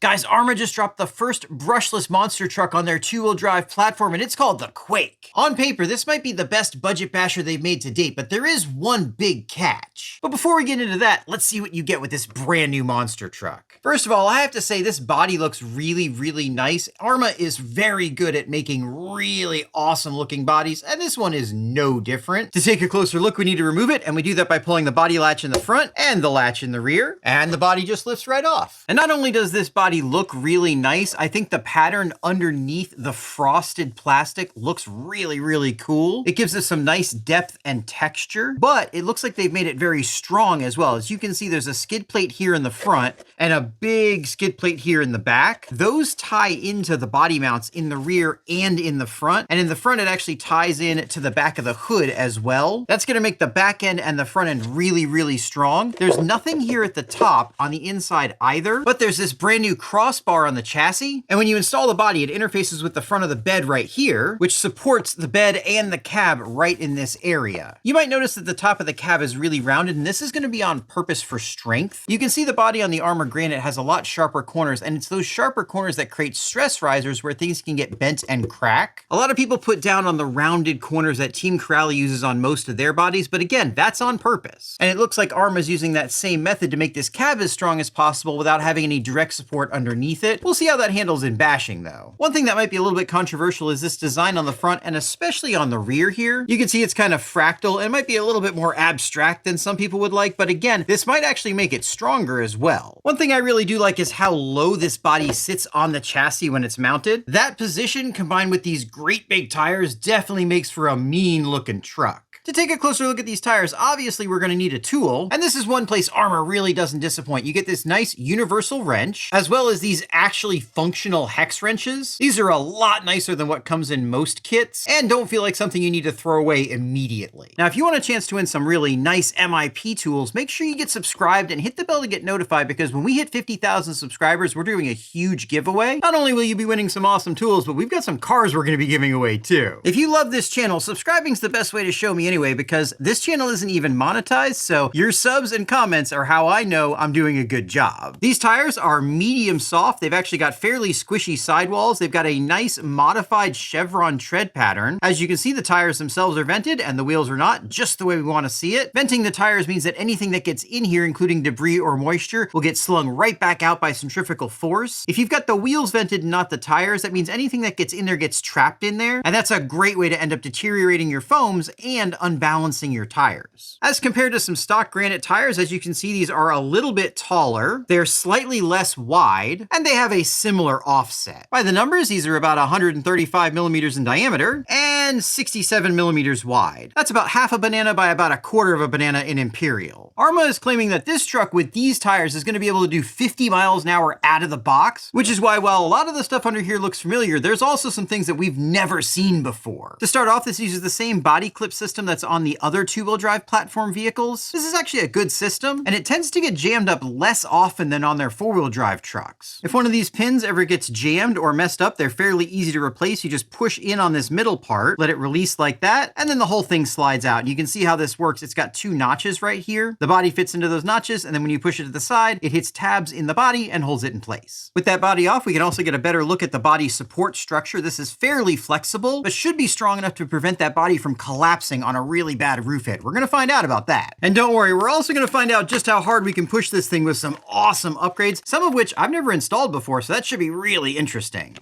Guys, Arrma just dropped the first brushless monster truck on their two-wheel drive platform, and it's called the Quake. On paper, this might be the best budget basher they've made to date, but there is one big catch. But before we get into that, let's see what you get with this brand new monster truck. First of all, I have to say this body looks really, really nice. Arrma is very good at making really awesome looking bodies, and this one is no different. To take a closer look, we need to remove it, and we do that by pulling the body latch in the front and the latch in the rear, and the body just lifts right off. And not only does this body look really nice, I think the pattern underneath the frosted plastic looks really, really cool. It gives us some nice depth and texture, but it looks like they've made it very strong as well. As you can see, there's a skid plate here in the front and a big skid plate here in the back. Those tie into the body mounts in the rear and in the front. And in the front, it actually ties in to the back of the hood as well. That's gonna make the back end and the front end really, really strong. There's nothing here at the top on the inside either, but there's this brand new crossbar on the chassis. And when you install the body, it interfaces with the front of the bed right here, which supports the bed and the cab right in this area. You might notice that the top of the cab is really rounded, and this is gonna be on purpose for strength. You can see the body on the Arrma Granite has a lot sharper corners, and it's those sharper corners that create stress risers where things can get bent and crack. A lot of people put down on the rounded corners that Team Corrali uses on most of their bodies, but again, that's on purpose. And it looks like Arrma's using that same method to make this cab as strong as possible without having any direct support underneath it. We'll see how that handles in bashing though. One thing that might be a little bit controversial is this design on the front and especially on the rear here. You can see it's kind of fractal and might be a little bit more abstract than some people would like, but again, this might actually make it stronger as well. One thing I really do like is how low this body sits on the chassis when it's mounted. That position combined with these great big tires definitely makes for a mean looking truck. To take a closer look at these tires, obviously we're going to need a tool, and this is one place Arrma really doesn't disappoint. You get this nice universal wrench, as well as these actually functional hex wrenches. These are a lot nicer than what comes in most kits, and don't feel like something you need to throw away immediately. Now, if you want a chance to win some really nice MIP tools, make sure you get subscribed and hit the bell to get notified, because when we hit 50,000 subscribers, we're doing a huge giveaway. Not only will you be winning some awesome tools, but we've got some cars we're going to be giving away too. If you love this channel, subscribing's the best way to show me anyway, because this channel isn't even monetized, so your subs and comments are how I know I'm doing a good job. These tires are medium soft. They've actually got fairly squishy sidewalls. They've got a nice modified chevron tread pattern. As you can see, the tires themselves are vented and the wheels are not, just the way we want to see it. Venting the tires means that anything that gets in here, including debris or moisture, will get slung right back out by centrifugal force. If you've got the wheels vented and not the tires, that means anything that gets in there gets trapped in there, and that's a great way to end up deteriorating your foams and unbalancing your tires. As compared to some stock Granite tires, as you can see, these are a little bit taller, they're slightly less wide, and they have a similar offset. By the numbers, these are about 135 millimeters in diameter and 67 millimeters wide. That's about half a banana by about a quarter of a banana in imperial. Arrma is claiming that this truck with these tires is going to be able to do 50 miles an hour out of the box, which is why while a lot of the stuff under here looks familiar, there's also some things that we've never seen before. To start off, this uses the same body clip system that's on the other two-wheel drive platform vehicles. This is actually a good system, and it tends to get jammed up less often than on their four-wheel drive trucks. If one of these pins ever gets jammed or messed up, they're fairly easy to replace. You just push in on this middle part, let it release like that, and then the whole thing slides out. And you can see how this works. It's got two notches right here. The body fits into those notches, and then when you push it to the side, it hits tabs in the body and holds it in place. With that body off, we can also get a better look at the body support structure. This is fairly flexible, but should be strong enough to prevent that body from collapsing on a really bad roof hit. We're gonna find out about that. And don't worry, we're also gonna find out just how hard we can push this thing with some awesome upgrades, some of which I've never installed before, so that should be really interesting.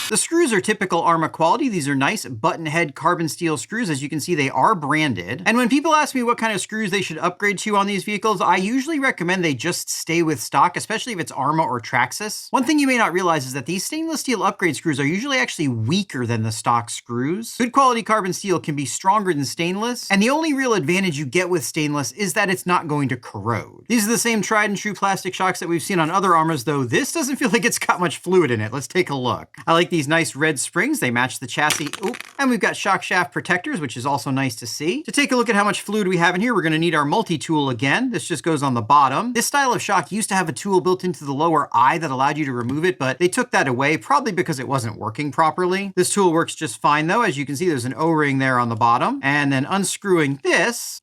The screws are typical Arrma quality. These are nice button head carbon steel screws. As you can see, they are branded. And when people ask me what kind of screws they should upgrade to on these vehicles, I usually recommend they just stay with stock, especially if it's Arrma or Traxxas. One thing you may not realize is that these stainless steel upgrade screws are usually actually weaker than the stock screws. Good quality carbon steel can be stronger than stainless, and the only real advantage you get with stainless is that it's not going to corrode. These are the same tried and true plastic shocks that we've seen on other Arrmas, though this doesn't feel like it's got much fluid in it. Let's take a look. I like these nice red springs. They match the chassis. Oop. And we've got shock shaft protectors, which is also nice to see. To take a look at how much fluid we have in here, we're going to need our multi-tool again. This just goes on the bottom. This style of shock used to have a tool built into the lower eye that allowed you to remove it, but they took that away, probably because it wasn't working properly. This tool works just fine though. As you can see, there's an O-ring there on the bottom. And then unscrewing this,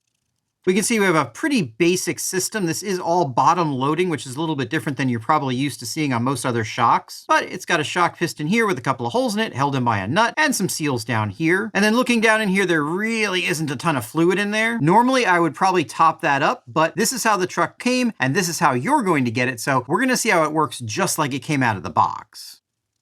We can see we have a pretty basic system. This is all bottom loading, which is a little bit different than you're probably used to seeing on most other shocks. But it's got a shock piston here with a couple of holes in it, held in by a nut, and some seals down here. And then looking down in here, there really isn't a ton of fluid in there. Normally, I would probably top that up, but this is how the truck came, and this is how you're going to get it. So we're going to see how it works just like it came out of the box.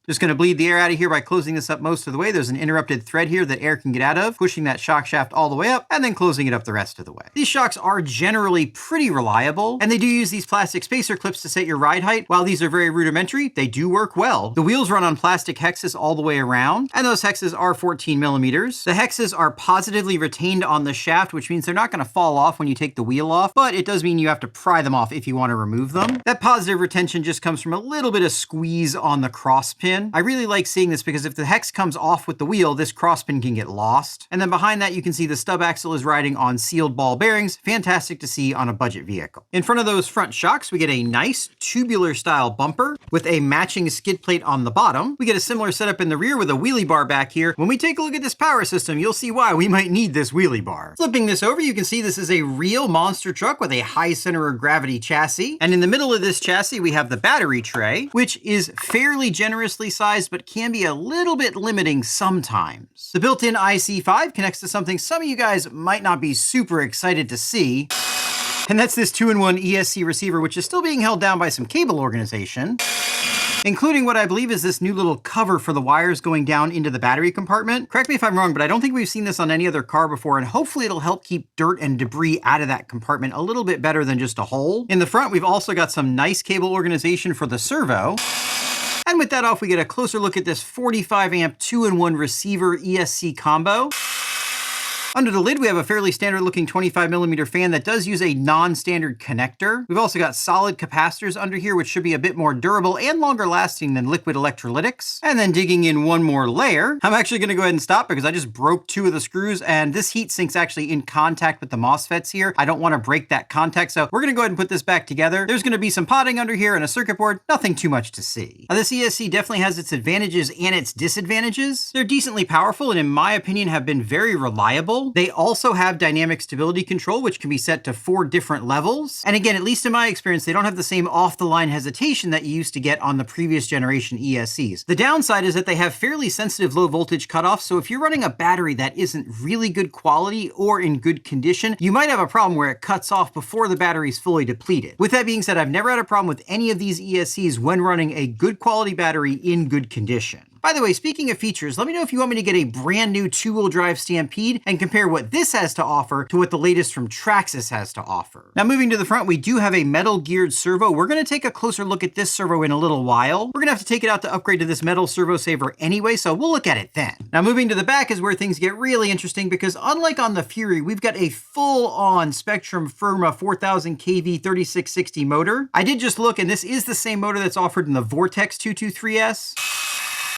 Just going to bleed the air out of here by closing this up most of the way. There's an interrupted thread here that air can get out of, pushing that shock shaft all the way up, and then closing it up the rest of the way. These shocks are generally pretty reliable, and they do use these plastic spacer clips to set your ride height. While these are very rudimentary, they do work well. The wheels run on plastic hexes all the way around, and those hexes are 14 millimeters. The hexes are positively retained on the shaft, which means they're not going to fall off when you take the wheel off, but it does mean you have to pry them off if you want to remove them. That positive retention just comes from a little bit of squeeze on the cross pin. I really like seeing this because if the hex comes off with the wheel, this crosspin can get lost. And then behind that, you can see the stub axle is riding on sealed ball bearings. Fantastic to see on a budget vehicle. In front of those front shocks, we get a nice tubular style bumper with a matching skid plate on the bottom. We get a similar setup in the rear with a wheelie bar back here. When we take a look at this power system, you'll see why we might need this wheelie bar. Flipping this over, you can see this is a real monster truck with a high center of gravity chassis. And in the middle of this chassis, we have the battery tray, which is fairly generously sized, but can be a little bit limiting sometimes. The built-in IC5 connects to something some of you guys might not be super excited to see, and that's this 2-in-1 ESC receiver, which is still being held down by some cable organization, including what I believe is this new little cover for the wires going down into the battery compartment. Correct me if I'm wrong, but I don't think we've seen this on any other car before, and hopefully it'll help keep dirt and debris out of that compartment a little bit better than just a hole. In the front, we've also got some nice cable organization for the servo. And with that off, we get a closer look at this 45 amp 2-in-1 receiver ESC combo. Under the lid, we have a fairly standard looking 25 millimeter fan that does use a non-standard connector. We've also got solid capacitors under here, which should be a bit more durable and longer lasting than liquid electrolytics. And then digging in one more layer, I'm actually going to go ahead and stop because I just broke 2 of the screws, and this heat sink's actually in contact with the MOSFETs here. I don't want to break that contact, so we're going to go ahead and put this back together. There's going to be some potting under here and a circuit board, nothing too much to see. Now, this ESC definitely has its advantages and its disadvantages. They're decently powerful and in my opinion have been very reliable. They also have dynamic stability control, which can be set to 4 different levels. And again, at least in my experience, they don't have the same off-the-line hesitation that you used to get on the previous generation ESCs. The downside is that they have fairly sensitive low voltage cutoffs, so if you're running a battery that isn't really good quality or in good condition, you might have a problem where it cuts off before the battery's fully depleted. With that being said, I've never had a problem with any of these ESCs when running a good quality battery in good condition. By the way, speaking of features, let me know if you want me to get a brand new 2-wheel drive Stampede and compare what this has to offer to what the latest from Traxxas has to offer. Now moving to the front, we do have a metal geared servo. We're going to take a closer look at this servo in a little while. We're going to have to take it out to upgrade to this metal servo saver anyway, so we'll look at it then. Now moving to the back is where things get really interesting because unlike on the Fury, we've got a full-on Spectrum Firma 4000 kV 3660 motor. I did just look, and this is the same motor that's offered in the Vortex 223S.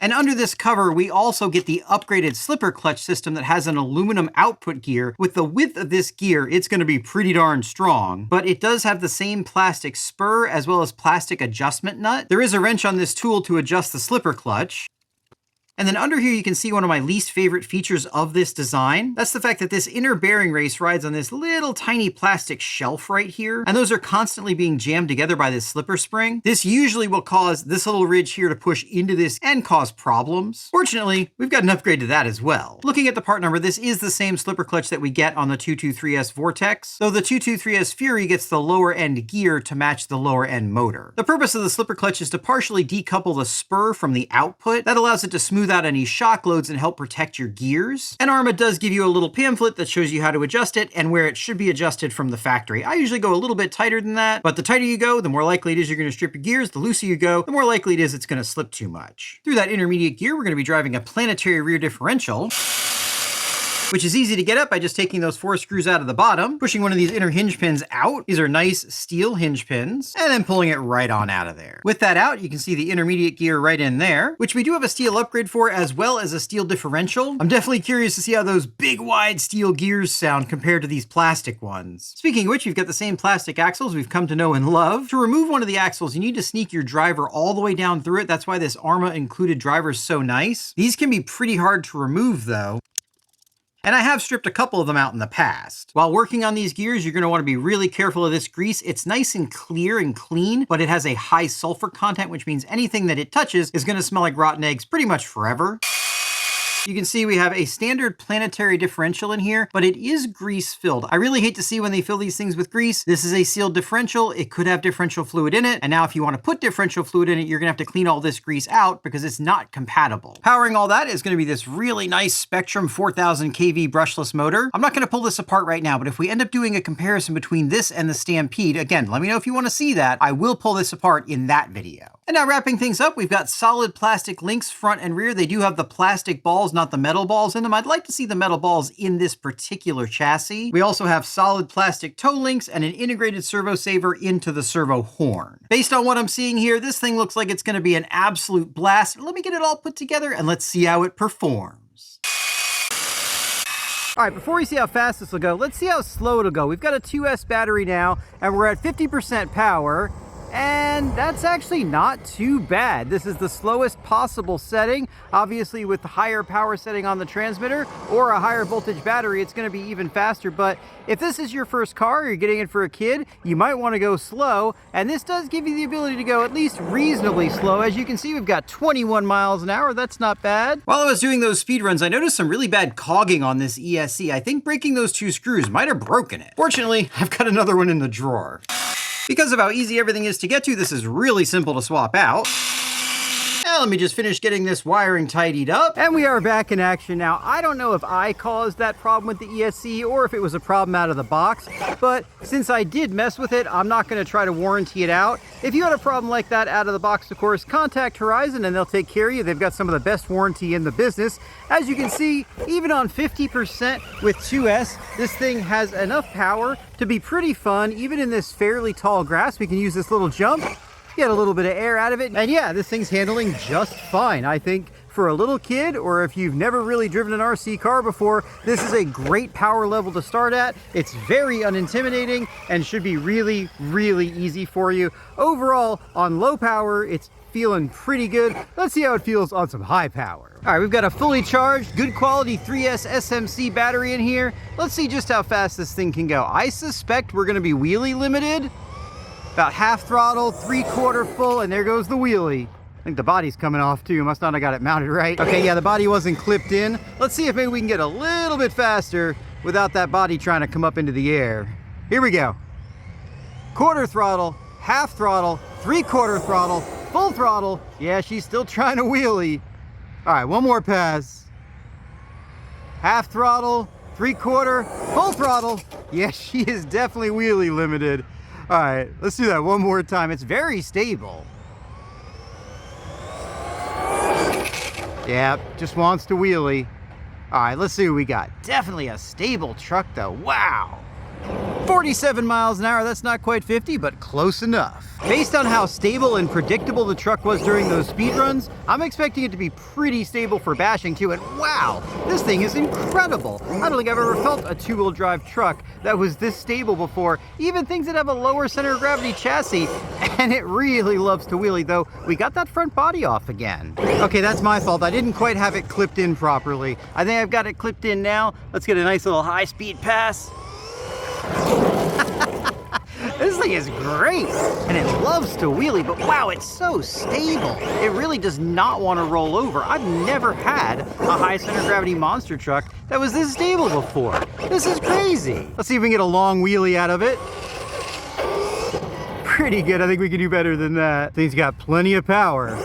And under this cover, we also get the upgraded slipper clutch system that has an aluminum output gear. With the width of this gear, it's going to be pretty darn strong, but it does have the same plastic spur as well as plastic adjustment nut. There is a wrench on this tool to adjust the slipper clutch. And then under here, you can see one of my least favorite features of this design. That's the fact that this inner bearing race rides on this little tiny plastic shelf right here. And those are constantly being jammed together by this slipper spring. This usually will cause this little ridge here to push into this and cause problems. Fortunately, we've got an upgrade to that as well. Looking at the part number, this is the same slipper clutch that we get on the 223S Vortex, though the 223S Fury gets the lower end gear to match the lower end motor. The purpose of the slipper clutch is to partially decouple the spur from the output. That allows it to smooth out any shock loads and help protect your gears. And Arrma does give you a little pamphlet that shows you how to adjust it and where it should be adjusted from the factory. I usually go a little bit tighter than that, but the tighter you go, the more likely it is you're going to strip your gears. The looser you go, the more likely it is it's going to slip too much. Through that intermediate gear, we're going to be driving a planetary rear differential, which is easy to get up by just taking those 4 screws out of the bottom, pushing one of these inner hinge pins out. These are nice steel hinge pins, and then pulling it right on out of there. With that out, you can see the intermediate gear right in there, which we do have a steel upgrade for, as well as a steel differential. I'm definitely curious to see how those big, wide steel gears sound compared to these plastic ones. Speaking of which, you've got the same plastic axles we've come to know and love. To remove one of the axles, you need to sneak your driver all the way down through it. That's why this Arrma included driver is so nice. These can be pretty hard to remove, though. And I have stripped a couple of them out in the past. While working on these gears, you're going to want to be really careful of this grease. It's nice and clear and clean, but it has a high sulfur content, which means anything that it touches is going to smell like rotten eggs pretty much forever. You can see we have a standard planetary differential in here, but it is grease filled. I really hate to see when they fill these things with grease. This is a sealed differential. It could have differential fluid in it. And now if you want to put differential fluid in it, you're gonna have to clean all this grease out because it's not compatible. Powering all that is gonna be this really nice Spectrum 4000 kV brushless motor. I'm not gonna pull this apart right now, but if we end up doing a comparison between this and the Stampede, again, let me know if you want to see that. I will pull this apart in that video. And now wrapping things up, we've got solid plastic links front and rear. They do have the plastic balls, not the metal balls in them. I'd like to see the metal balls in this particular chassis. We also have solid plastic toe links and an integrated servo saver into the servo horn. Based on what I'm seeing here, this thing looks like it's going to be an absolute blast. Let me get it all put together and let's see how it performs. All right, before we see how fast this will go, let's see how slow it'll go. We've got a 2S battery now, and we're at 50% power. And that's actually not too bad. This is the slowest possible setting. Obviously, with the higher power setting on the transmitter or a higher voltage battery, it's going to be even faster. But if this is your first car, or you're getting it for a kid, you might want to go slow. And this does give you the ability to go at least reasonably slow. As you can see, we've got 21 miles an hour. That's not bad. While I was doing those speed runs, I noticed some really bad cogging on this ESC. I think breaking those two screws might have broken it. Fortunately, I've got another one in the drawer. Because of how easy everything is to get to, this is really simple to swap out. Now let me just finish getting this wiring tidied up. And we are back in action now. I don't know if I caused that problem with the ESC or if it was a problem out of the box, but since I did mess with it, I'm not going to try to warranty it out. If you had a problem like that out of the box, of course, contact Horizon and they'll take care of you. They've got some of the best warranty in the business. As you can see, even on 50% with 2S, this thing has enough power to be pretty fun. Even in this fairly tall grass, we can use this little jump. Get a little bit of air out of it. And yeah, this thing's handling just fine. I think for a little kid, or if you've never really driven an RC car before, this is a great power level to start at. It's very unintimidating and should be really, really easy for you. Overall, on low power, it's feeling pretty good. Let's see how it feels on some high power. All right, we've got a fully charged, good quality 3S SMC battery in here. Let's see just how fast this thing can go. I suspect we're gonna be wheelie limited. About half throttle, 3/4 full, and there goes the wheelie. I think the body's coming off too. Must not have got it mounted right. Okay, yeah, the body wasn't clipped in. Let's see if maybe we can get a little bit faster without that body trying to come up into the air. Here we go. Quarter throttle, half throttle, 3/4 throttle, full throttle. Yeah, she's still trying to wheelie. All right, one more pass. Half throttle, 3/4, full throttle. Yeah, she is definitely wheelie limited. All right, let's do that one more time. It's very stable. Yeah, just wants to wheelie. All right, let's see what we got. Definitely a stable truck though, wow. 47 miles an hour, that's not quite 50, but close enough. Based on how stable and predictable the truck was during those speed runs, I'm expecting it to be pretty stable for bashing too, and wow, this thing is incredible. I don't think I've ever felt a two-wheel drive truck that was this stable before, even things that have a lower center of gravity chassis, and it really loves to wheelie, though we got that front body off again. Okay, that's my fault. I didn't quite have it clipped in properly. I think I've got it clipped in now. Let's get a nice little high-speed pass. This thing is great, and it loves to wheelie, but wow, it's so stable. It really does not want to roll over. I've never had a high center of gravity monster truck that was this stable before. This is crazy. Let's see if we can get a long wheelie out of it. Pretty good. I think we can do better than that. Thing's got plenty of power.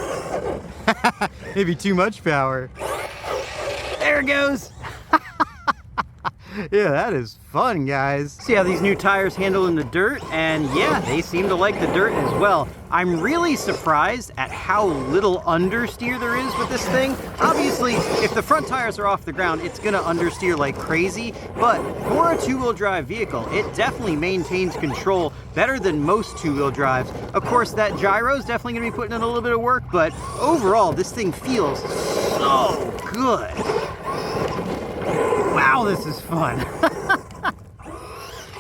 Maybe too much power. There it goes. Yeah, that is fun, guys. See how these new tires handle in the dirt, and yeah, they seem to like the dirt as well. I'm really surprised at how little understeer there is with this thing. Obviously, if the front tires are off the ground, it's gonna understeer like crazy, but for a two-wheel drive vehicle, it definitely maintains control better than most two-wheel drives. Of course, that gyro is definitely gonna be putting in a little bit of work, but overall, this thing feels so good. Wow, this is fun.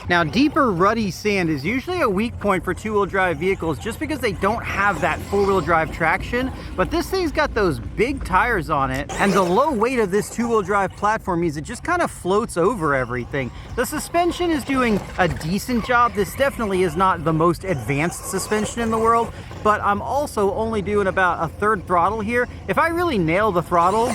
Now, deeper rutty sand is usually a weak point for two-wheel drive vehicles just because they don't have that four-wheel drive traction, but this thing's got those big tires on it, and the low weight of this two-wheel drive platform means it just kind of floats over everything. The suspension is doing a decent job. This definitely is not the most advanced suspension in the world, but I'm also only doing about a third throttle here. If I really nail the throttle,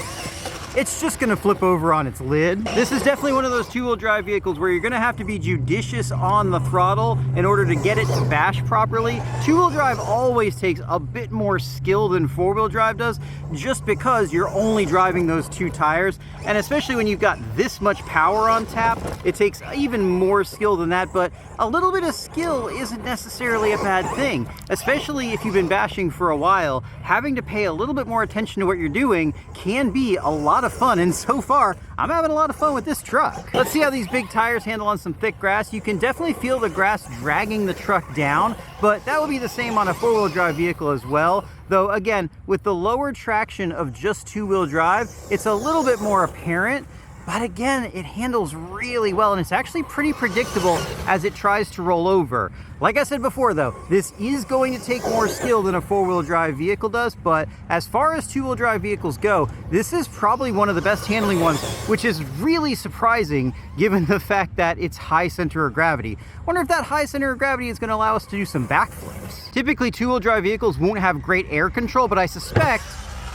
it's just gonna flip over on its lid. This is definitely one of those two-wheel drive vehicles where you're gonna have to be judicious on the throttle in order to get it to bash properly. Two-wheel drive always takes a bit more skill than four-wheel drive does, just because you're only driving those two tires. And especially when you've got this much power on tap, it takes even more skill than that, but a little bit of skill isn't necessarily a bad thing, especially if you've been bashing for a while. Having to pay a little bit more attention to what you're doing can be a lot of fun, and so far I'm having a lot of fun with this truck. Let's see how these big tires handle on some thick grass. You can definitely feel the grass dragging the truck down, but that will be the same on a four-wheel drive vehicle as well. Though again, with the lower traction of just two-wheel drive, it's a little bit more apparent. But again, it handles really well, and it's actually pretty predictable as it tries to roll over. Like I said before though, this is going to take more skill than a four-wheel drive vehicle does, but as far as two-wheel drive vehicles go, this is probably one of the best handling ones, which is really surprising given the fact that it's high center of gravity. Wonder if that high center of gravity is going to allow us to do some backflips. Typically, two-wheel drive vehicles won't have great air control, but I suspect,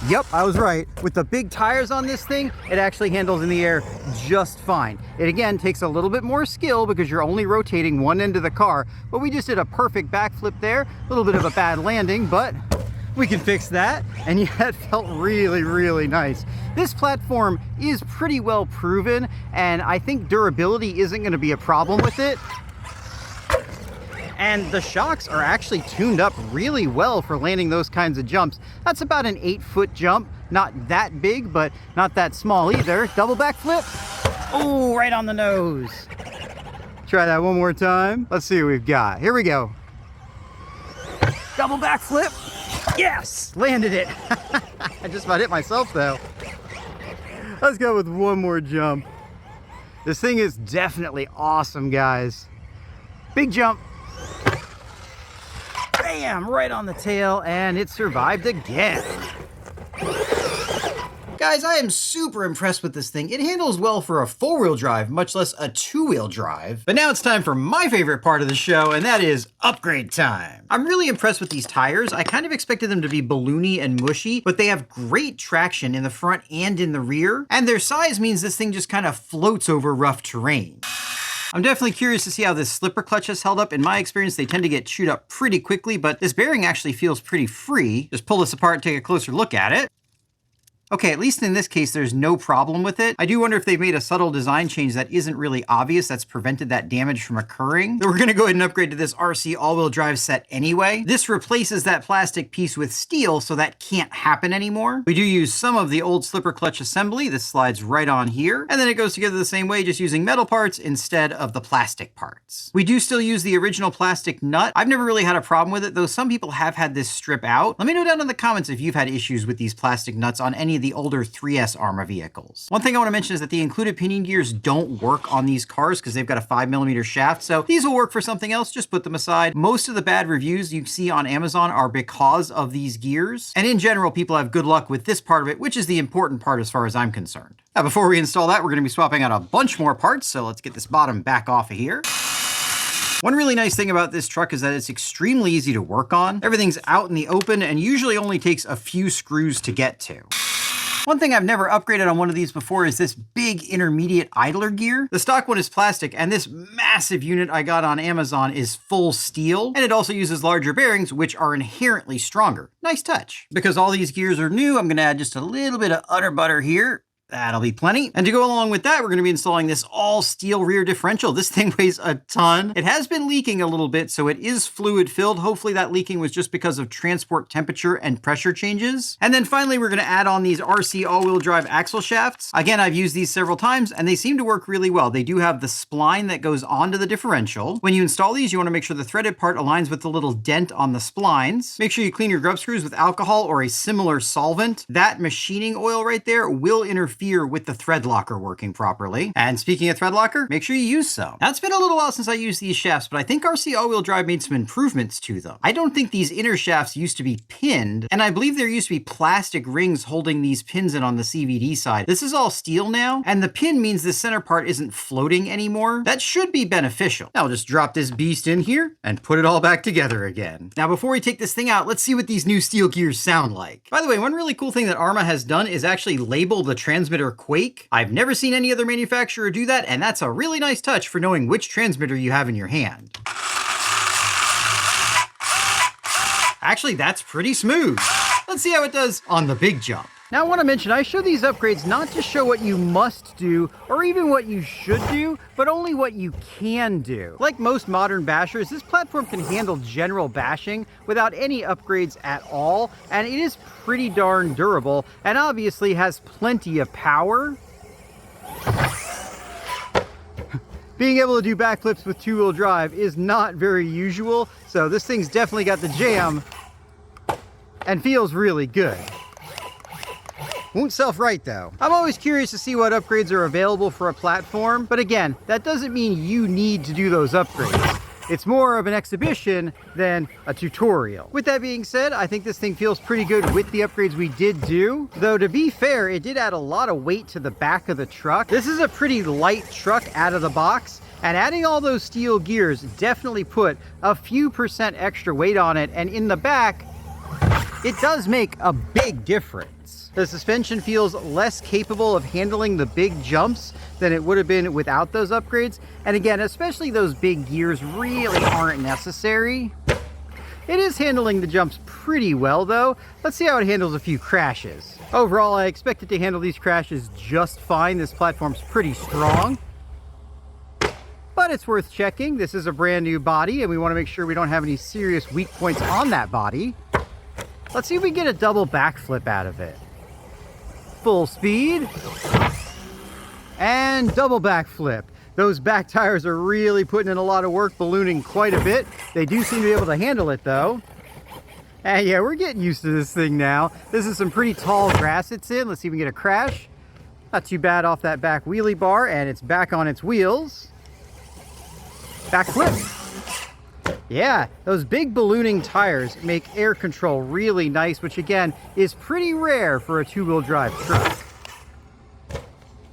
yep, I was right. With the big tires on this thing, it actually handles in the air just fine. It again takes a little bit more skill because you're only rotating one end of the car, but we just did a perfect backflip there. A little bit of a bad landing, but we can fix that. And yeah, it felt really, really nice. This platform is pretty well proven, and I think durability isn't going to be a problem with it. And the shocks are actually tuned up really well for landing those kinds of jumps. That's about an 8-foot jump. Not that big, but not that small either. Double backflip. Oh, right on the nose. Try that one more time. Let's see what we've got. Here we go. Double backflip. Yes, landed it. I just about hit myself though. Let's go with one more jump. This thing is definitely awesome, guys. Big jump. Bam, right on the tail, and it survived again. Guys, I am super impressed with this thing. It handles well for a four-wheel drive, much less a two-wheel drive. But now it's time for my favorite part of the show, and that is upgrade time. I'm really impressed with these tires. I kind of expected them to be balloony and mushy, but they have great traction in the front and in the rear, and their size means this thing just kind of floats over rough terrain. I'm definitely curious to see how this slipper clutch has held up. In my experience, they tend to get chewed up pretty quickly, but this bearing actually feels pretty free. Just pull this apart and take a closer look at it. Okay, at least in this case, there's no problem with it. I do wonder if they've made a subtle design change that isn't really obvious that's prevented that damage from occurring. So we're gonna go ahead and upgrade to this RC all-wheel drive set anyway. This replaces that plastic piece with steel, so that can't happen anymore. We do use some of the old slipper clutch assembly. This slides right on here, and then it goes together the same way, just using metal parts instead of the plastic parts. We do still use the original plastic nut. I've never really had a problem with it, though some people have had this strip out. Let me know down in the comments if you've had issues with these plastic nuts on any of the older 3S Arma vehicles. One thing I want to mention is that the included pinion gears don't work on these cars because they've got a 5mm shaft, so these will work for something else, just put them aside. Most of the bad reviews you see on Amazon are because of these gears, and in general, people have good luck with this part of it, which is the important part as far as I'm concerned. Now, before we install that, we're going to be swapping out a bunch more parts, so let's get this bottom back off of here. One really nice thing about this truck is that it's extremely easy to work on. Everything's out in the open and usually only takes a few screws to get to. One thing I've never upgraded on one of these before is this big intermediate idler gear. The stock one is plastic, and this massive unit I got on Amazon is full steel, and it also uses larger bearings, which are inherently stronger. Nice touch. Because all these gears are new, I'm gonna add just a little bit of utter butter here. That'll be plenty. And to go along with that, we're going to be installing this all steel rear differential. This thing weighs a ton. It has been leaking a little bit, so it is fluid filled. Hopefully that leaking was just because of transport temperature and pressure changes. And then finally, we're going to add on these RC all-wheel drive axle shafts. Again, I've used these several times and they seem to work really well. They do have the spline that goes onto the differential. When you install these, you want to make sure the threaded part aligns with the little dent on the splines. Make sure you clean your grub screws with alcohol or a similar solvent. That machining oil right there will interfere interfere with the thread locker working properly. And speaking of thread locker, make sure you use some. Now, it's been a little while since I used these shafts, but I think RC all-wheel drive made some improvements to them. I don't think these inner shafts used to be pinned, and I believe there used to be plastic rings holding these pins in on the CVD side. This is all steel now, and the pin means the center part isn't floating anymore. That should be beneficial. Now, I'll just drop this beast in here and put it all back together again. Now, before we take this thing out, let's see what these new steel gears sound like. By the way, one really cool thing that Arrma has done is actually label the transmitter Quake. I've never seen any other manufacturer do that, and that's a really nice touch for knowing which transmitter you have in your hand. Actually, that's pretty smooth. Let's see how it does on the big jump. Now, I want to mention, I show these upgrades not to show what you must do or even what you should do, but only what you can do. Like most modern bashers, this platform can handle general bashing without any upgrades at all, and it is pretty darn durable and obviously has plenty of power. Being able to do backflips with two-wheel drive is not very usual, so this thing's definitely got the jam and feels really good. Won't self-right though. I'm always curious to see what upgrades are available for a platform, but again, that doesn't mean you need to do those upgrades. It's more of an exhibition than a tutorial. With that being said, I think this thing feels pretty good with the upgrades we did do. Though to be fair, it did add a lot of weight to the back of the truck. This is a pretty light truck out of the box, and adding all those steel gears definitely put a few percent extra weight on it, and in the back, it does make a big difference. The suspension feels less capable of handling the big jumps than it would have been without those upgrades. And again, especially those big gears really aren't necessary. It is handling the jumps pretty well though. Let's see how it handles a few crashes. Overall, I expect it to handle these crashes just fine. This platform's pretty strong. But it's worth checking. This is a brand new body and we want to make sure we don't have any serious weak points on that body. Let's see if we can get a double backflip out of it. Full speed. And double backflip. Those back tires are really putting in a lot of work, ballooning quite a bit. They do seem to be able to handle it though. And yeah, we're getting used to this thing now. This is some pretty tall grass it's in. Let's see if we can get a crash. Not too bad off that back wheelie bar, and it's back on its wheels. Backflip. Yeah, those big ballooning tires make air control really nice, which again is pretty rare for a two-wheel drive truck.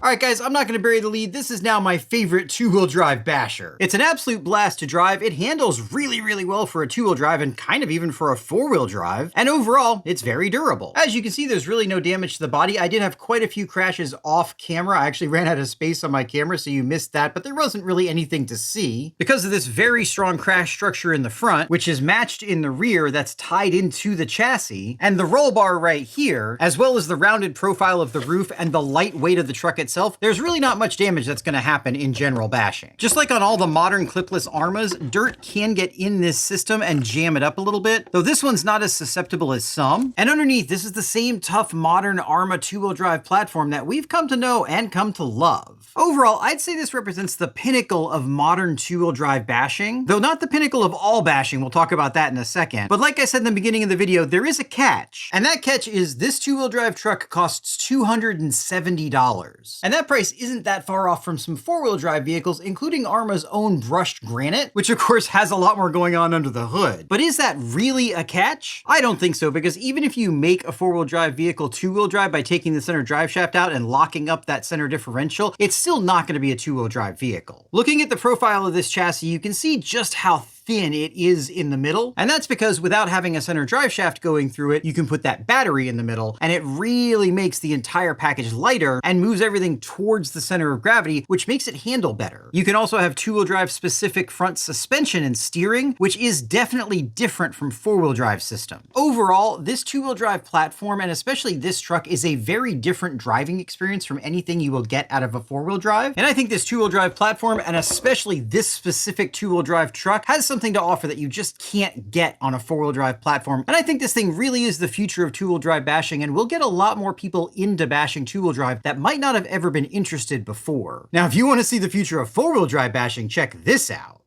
All right, guys, I'm not going to bury the lead. This is now my favorite two-wheel drive basher. It's an absolute blast to drive. It handles really, really well for a two-wheel drive and kind of even for a four-wheel drive. And overall, it's very durable. As you can see, there's really no damage to the body. I did have quite a few crashes off camera. I actually ran out of space on my camera, so you missed that, but there wasn't really anything to see. Because of this very strong crash structure in the front, which is matched in the rear that's tied into the chassis, and the roll bar right here, as well as the rounded profile of the roof and the light weight of the truck itself, there's really not much damage that's going to happen in general bashing. Just like on all the modern clipless Arrmas, dirt can get in this system and jam it up a little bit, though this one's not as susceptible as some. And underneath, this is the same tough modern Arrma two-wheel drive platform that we've come to know and come to love. Overall, I'd say this represents the pinnacle of modern two-wheel drive bashing, though not the pinnacle of all bashing. We'll talk about that in a second. But like I said in the beginning of the video, there is a catch. And that catch is this two-wheel drive truck costs $270. And that price isn't that far off from some four-wheel drive vehicles, including Arrma's own brushed granite, which of course has a lot more going on under the hood. But is that really a catch? I don't think so, because even if you make a four-wheel drive vehicle two-wheel drive by taking the center drive shaft out and locking up that center differential, it's still not going to be a two-wheel drive vehicle. Looking at the profile of this chassis, you can see just how thin it is in the middle. And that's because without having a center drive shaft going through it, you can put that battery in the middle, and it really makes the entire package lighter and moves everything towards the center of gravity, which makes it handle better. You can also have two-wheel drive specific front suspension and steering, which is definitely different from four-wheel drive system. Overall, this two-wheel drive platform, and especially this truck, is a very different driving experience from anything you will get out of a four-wheel drive. And I think this two-wheel drive platform, and especially this specific two-wheel drive truck, has something to offer that you just can't get on a four-wheel drive platform. And I think this thing really is the future of two-wheel drive bashing, and we'll get a lot more people into bashing two-wheel drive that might not have ever been interested before. Now, if you want to see the future of four-wheel drive bashing, check this out.